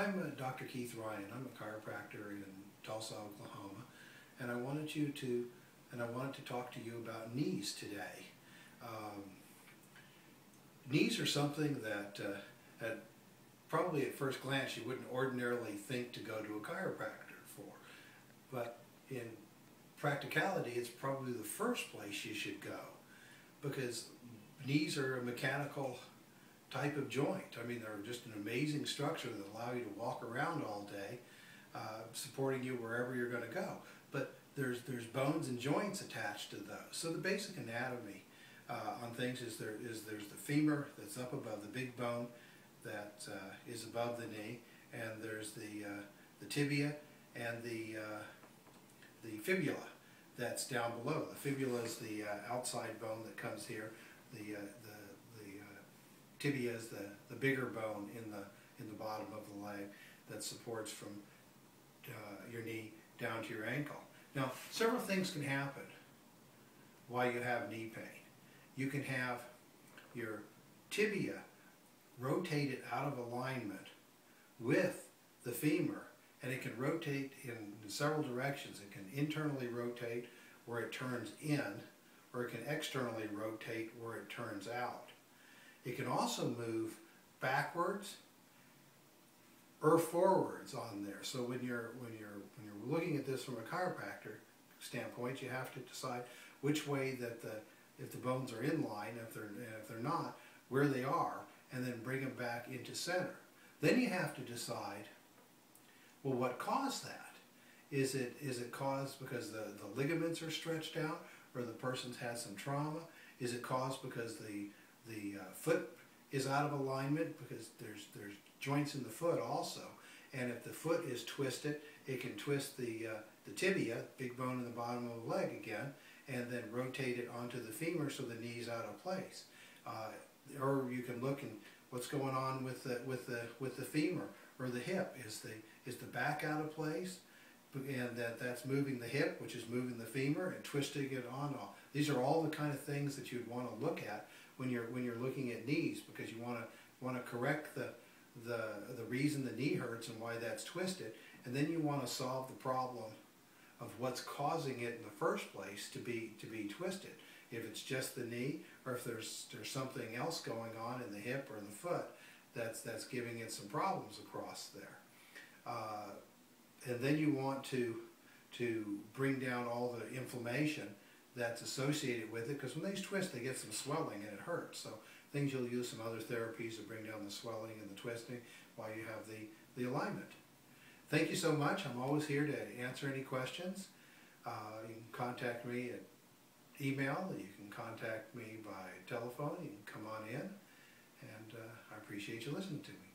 I'm Dr. Keith Ryan. I'm a chiropractor in Tulsa, Oklahoma, and I wanted to talk to you about knees today. Knees are something that probably at first glance you wouldn't ordinarily think to go to a chiropractor for, but in practicality it's probably the first place you should go, because knees are a mechanical type of joint. I mean, they're just an amazing structure that allow you to walk around all day, supporting you wherever you're going to go. But there's bones and joints attached to those. So the basic anatomy on things is there's the femur that's up above the big bone that is above the knee, and there's the tibia and the fibula that's down below. The fibula is the outside bone that comes here. The tibia is the bigger bone in the bottom of the leg that supports from your knee down to your ankle. Now, several things can happen while you have knee pain. You can have your tibia rotated out of alignment with the femur, and it can rotate in several directions. It can internally rotate where it turns in, or it can externally rotate where it turns out. It can also move backwards or forwards on there. So when you're looking at this from a chiropractor standpoint, you have to decide which way that if the bones are in line, if they're not, where they are, and then bring them back into center. Then you have to decide, well, what caused that? Is it caused because the ligaments are stretched out, or the person's had some trauma? Is it caused because the foot is out of alignment, because there's joints in the foot also, and if the foot is twisted, it can twist the tibia, big bone in the bottom of the leg again, and then rotate it onto the femur so the knee's out of place. Or you can look and what's going on with the femur or the hip. Is the back out of place, and that's moving the hip, which is moving the femur and twisting it on. These are all the kind of things that you'd want to look at when you're looking at knees, because you want to correct the reason the knee hurts and why that's twisted, and then you want to solve the problem of what's causing it in the first place to be twisted. If it's just the knee, or if there's something else going on in the hip or the foot that's giving it some problems across there. And then you want to bring down all the inflammation that's associated with it, because when these twist, they get some swelling and it hurts. So things you'll use some other therapies to bring down the swelling and the twisting while you have the alignment. Thank you so much. I'm always here to answer any questions. You can contact me at email. You can contact me by telephone. You can come on in, and I appreciate you listening to me.